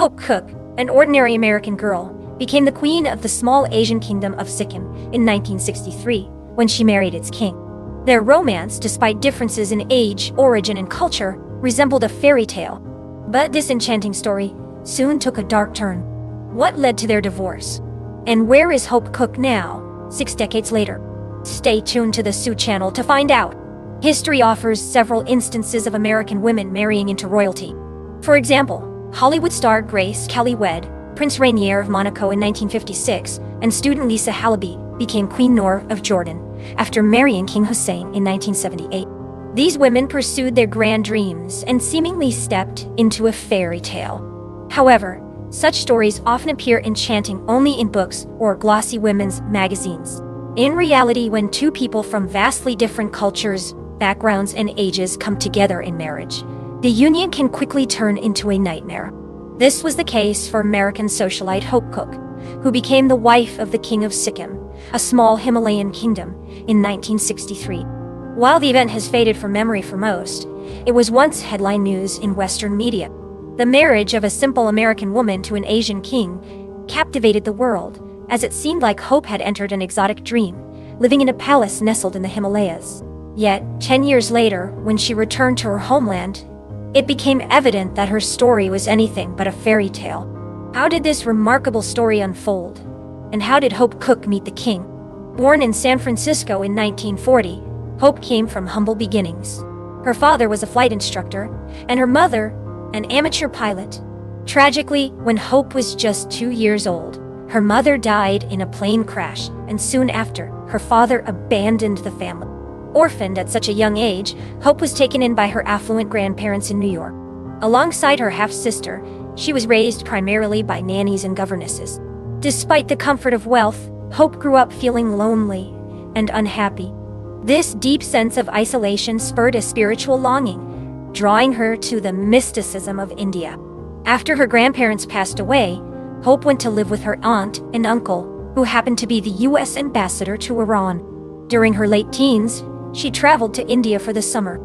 Hope Cook, an ordinary American girl, became the queen of the small Asian kingdom of Sikkim in 1963 when she married its king. Their romance, despite differences in age, origin, and culture, resembled a fairy tale. But this enchanting story soon took a dark turn. What led to their divorce? And where is Hope Cook now, 6 decades later? Stay tuned to the Sue channel to find out. History offers several instances of American women marrying into royalty. For example, Hollywood star Grace Kelly wed Prince Rainier of Monaco in 1956, and student Lisa Halaby became Queen Noor of Jordan after marrying King Hussein in 1978. These women pursued their grand dreams and seemingly stepped into a fairy tale. However, such stories often appear enchanting only in books or glossy women's magazines. In reality, when two people from vastly different cultures, backgrounds, and ages come together in marriage, the union can quickly turn into a nightmare. This was the case for American socialite Hope Cook, who became the wife of the King of Sikkim, a small Himalayan kingdom, in 1963. While the event has faded from memory for most, it was once headline news in Western media. The marriage of a simple American woman to an Asian king captivated the world, as it seemed like Hope had entered an exotic dream, living in a palace nestled in the Himalayas. Yet, 10 years later, when she returned to her homeland, it became evident that her story was anything but a fairy tale. How did this remarkable story unfold? And how did Hope Cook meet the king? Born in San Francisco in 1940, Hope came from humble beginnings. Her father was a flight instructor, and her mother, an amateur pilot. Tragically, when Hope was just 2 years old, her mother died in a plane crash, and soon after, her father abandoned the family. Orphaned at such a young age, Hope was taken in by her affluent grandparents in New York. Alongside her half-sister, she was raised primarily by nannies and governesses. Despite the comfort of wealth, Hope grew up feeling lonely and unhappy. This deep sense of isolation spurred a spiritual longing, drawing her to the mysticism of India. After her grandparents passed away, Hope went to live with her aunt and uncle, who happened to be the U.S. ambassador to Iran. During her late teens, she traveled to India for the summer.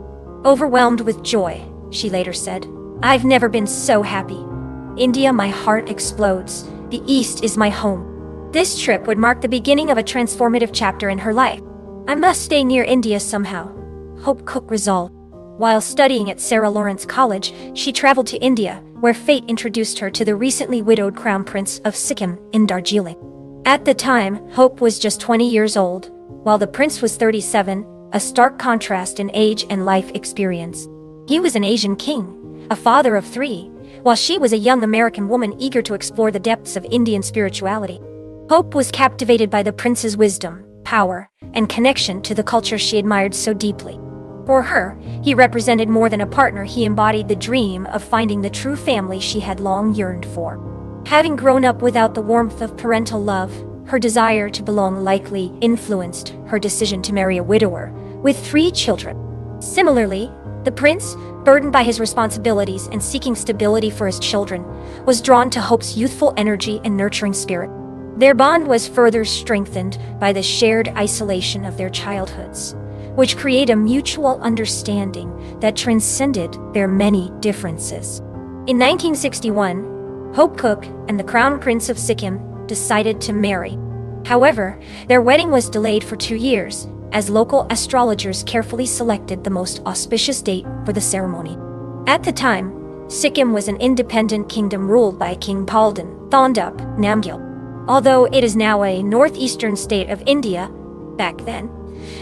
Overwhelmed with joy, she later said, "I've never been so happy. India, my heart explodes. The East is my home." This trip would mark the beginning of a transformative chapter in her life. "I must stay near India somehow," Hope Cook resolved. While studying at Sarah Lawrence College, she traveled to India, where fate introduced her to the recently widowed Crown Prince of Sikkim in Darjeeling. At the time, Hope was just 20 years old, while the prince was 37, a stark contrast in age and life experience. He was an Asian king, a father of 3, while she was a young American woman eager to explore the depths of Indian spirituality. Hope was captivated by the prince's wisdom, power, and connection to the culture she admired so deeply. For her, he represented more than a partner. He embodied the dream of finding the true family she had long yearned for. Having grown up without the warmth of parental love, her desire to belong likely influenced her decision to marry a widower with 3 children. Similarly, the prince, burdened by his responsibilities and seeking stability for his children, was drawn to Hope's youthful energy and nurturing spirit. Their bond was further strengthened by the shared isolation of their childhoods, which created a mutual understanding that transcended their many differences. In 1961, Hope Cook and the Crown Prince of Sikkim decided to marry. However, their wedding was delayed for 2 years, as local astrologers carefully selected the most auspicious date for the ceremony. At the time, Sikkim was an independent kingdom ruled by King Palden Thondup Namgyal. Although it is now a northeastern state of India, back then,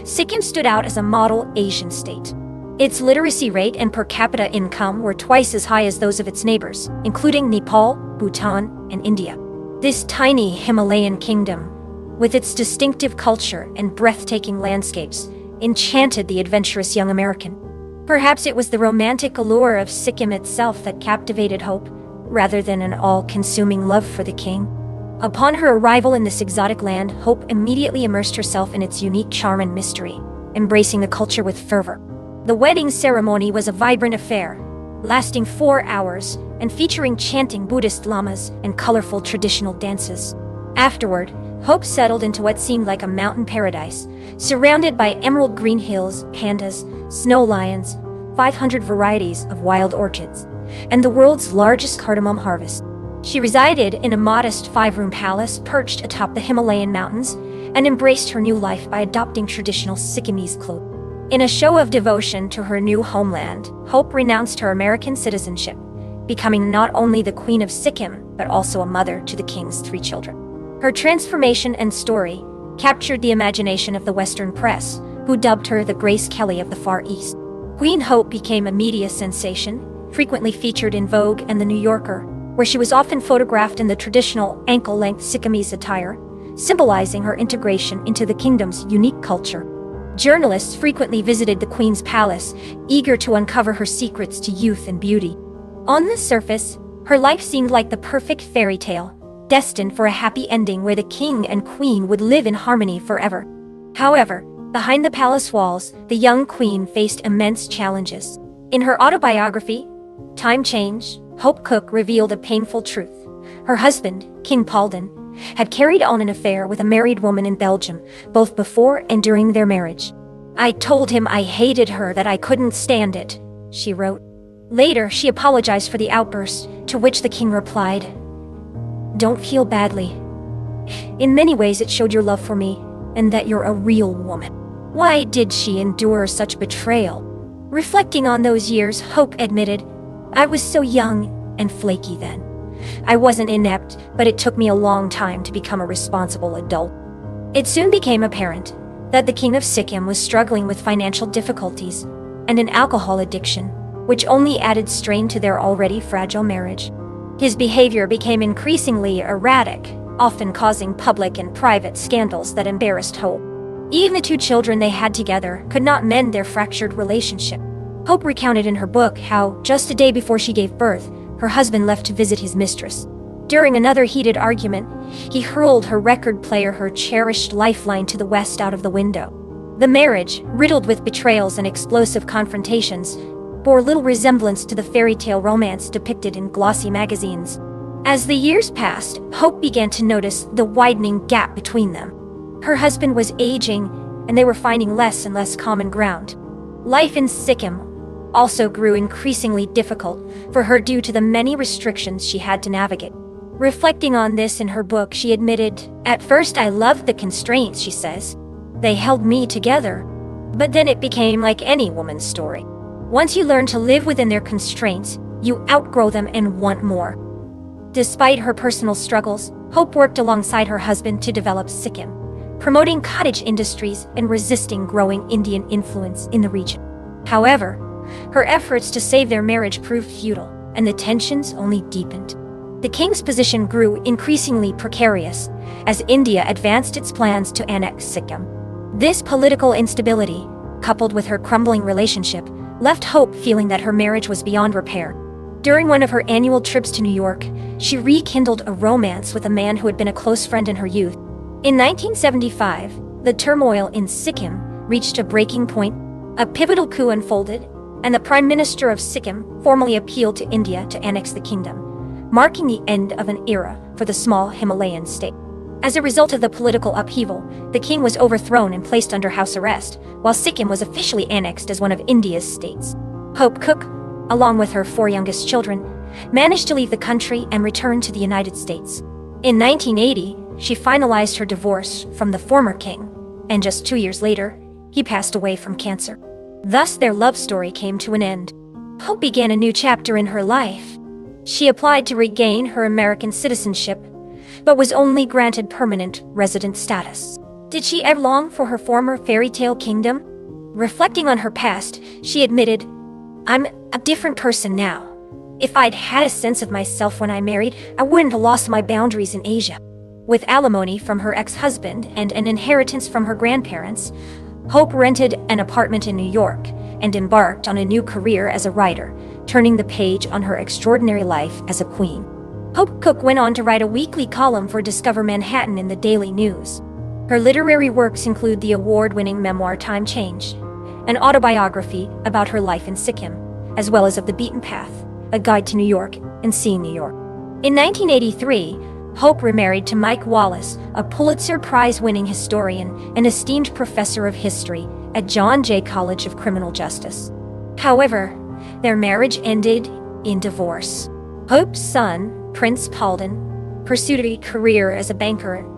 Sikkim stood out as a model Asian state. Its literacy rate and per capita income were twice as high as those of its neighbors, including Nepal, Bhutan, and India. This tiny Himalayan kingdom, with its distinctive culture and breathtaking landscapes, enchanted the adventurous young American. Perhaps it was the romantic allure of Sikkim itself that captivated Hope, rather than an all-consuming love for the king. Upon her arrival in this exotic land, Hope immediately immersed herself in its unique charm and mystery, embracing the culture with fervor. The wedding ceremony was a vibrant affair, lasting 4 hours and featuring chanting Buddhist lamas and colorful traditional dances. Afterward, Hope settled into what seemed like a mountain paradise, surrounded by emerald green hills, pandas, snow lions, 500 varieties of wild orchids, and the world's largest cardamom harvest. She resided in a modest five-room palace perched atop the Himalayan mountains and embraced her new life by adopting traditional Sikkimese clothes. In a show of devotion to her new homeland, Hope renounced her American citizenship, becoming not only the Queen of Sikkim, but also a mother to the king's three children. Her transformation and story captured the imagination of the Western press, who dubbed her the Grace Kelly of the Far East. Queen Hope became a media sensation, frequently featured in Vogue and The New Yorker, where she was often photographed in the traditional ankle-length Sikkimese attire, symbolizing her integration into the kingdom's unique culture. Journalists frequently visited the Queen's palace, eager to uncover her secrets to youth and beauty. On the surface, her life seemed like the perfect fairy tale, destined for a happy ending where the king and queen would live in harmony forever. However, behind the palace walls, the young queen faced immense challenges. In her autobiography, Time Change, Hope Cook revealed a painful truth. Her husband, King Palden, had carried on an affair with a married woman in Belgium, both before and during their marriage. "I told him I hated her, that I couldn't stand it," she wrote. Later, she apologized for the outburst, to which the king replied, "Don't feel badly. In many ways it showed your love for me, and that you're a real woman." Why did she endure such betrayal? Reflecting on those years, Hope admitted, "I was so young and flaky then. I wasn't inept, but it took me a long time to become a responsible adult." It soon became apparent that the king of Sikkim was struggling with financial difficulties and an alcohol addiction, which only added strain to their already fragile marriage. His behavior became increasingly erratic, often causing public and private scandals that embarrassed Hope. Even the two children they had together could not mend their fractured relationship. Hope recounted in her book how, just a day before she gave birth, her husband left to visit his mistress. During another heated argument, he hurled her record player, her cherished lifeline, to the west out of the window. The marriage, riddled with betrayals and explosive confrontations, bore little resemblance to the fairy tale romance depicted in glossy magazines. As the years passed, Hope began to notice the widening gap between them. Her husband was aging, and they were finding less and less common ground. Life in Sikkim also grew increasingly difficult for her due to the many restrictions she had to navigate. Reflecting on this in her book, she admitted, "At first I loved the constraints," she says. "They held me together. But then it became like any woman's story. Once you learn to live within their constraints, you outgrow them and want more." Despite her personal struggles, Hope worked alongside her husband to develop Sikkim, promoting cottage industries and resisting growing Indian influence in the region. However, her efforts to save their marriage proved futile, and the tensions only deepened. The king's position grew increasingly precarious as India advanced its plans to annex Sikkim. This political instability, coupled with her crumbling relationship, left Hope feeling that her marriage was beyond repair. During one of her annual trips to New York, she rekindled a romance with a man who had been a close friend in her youth. In 1975, the turmoil in Sikkim reached a breaking point. A pivotal coup unfolded, and the Prime Minister of Sikkim formally appealed to India to annex the kingdom, marking the end of an era for the small Himalayan state. As a result of the political upheaval, the king was overthrown and placed under house arrest, while Sikkim was officially annexed as one of India's states. Hope Cook, along with her four youngest children, managed to leave the country and return to the United States. In 1980, she finalized her divorce from the former king, and just 2 years later, he passed away from cancer. Thus, their love story came to an end. Hope began a new chapter in her life. She applied to regain her American citizenship, but was only granted permanent resident status. Did she ever long for her former fairy tale kingdom? Reflecting on her past, she admitted, "I'm a different person now. If I'd had a sense of myself when I married, I wouldn't have lost my boundaries in Asia." With alimony from her ex-husband and an inheritance from her grandparents, Hope rented an apartment in New York and embarked on a new career as a writer, turning the page on her extraordinary life as a queen. Hope Cook went on to write a weekly column for Discover Manhattan in the Daily News. Her literary works include the award-winning memoir Time Change, an autobiography about her life in Sikkim, as well as Of the Beaten Path, a guide to New York and seeing New York. In 1983, Hope remarried to Mike Wallace, a Pulitzer Prize-winning historian and esteemed professor of history at John Jay College of Criminal Justice. However, their marriage ended in divorce. Hope's son, Prince Paulden, pursued a career as a banker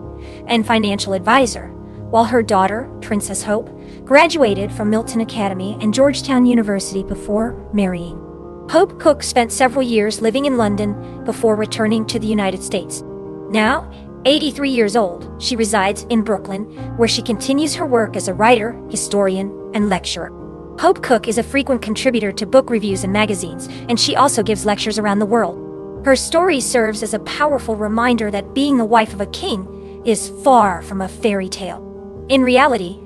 and financial advisor, while her daughter, Princess Hope, graduated from Milton Academy and Georgetown University before marrying. Hope Cook spent several years living in London before returning to the United States. Now, 83 years old, she resides in Brooklyn, where she continues her work as a writer, historian, and lecturer. Hope Cook is a frequent contributor to book reviews and magazines, and she also gives lectures around the world. Her story serves as a powerful reminder that being the wife of a king is far from a fairy tale. In reality,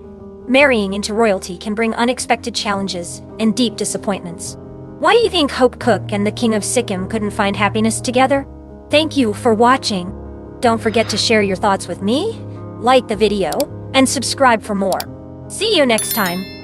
marrying into royalty can bring unexpected challenges and deep disappointments. Why do you think Hope Cook and the King of Sikkim couldn't find happiness together? Thank you for watching. Don't forget to share your thoughts with me, like the video, and subscribe for more. See you next time.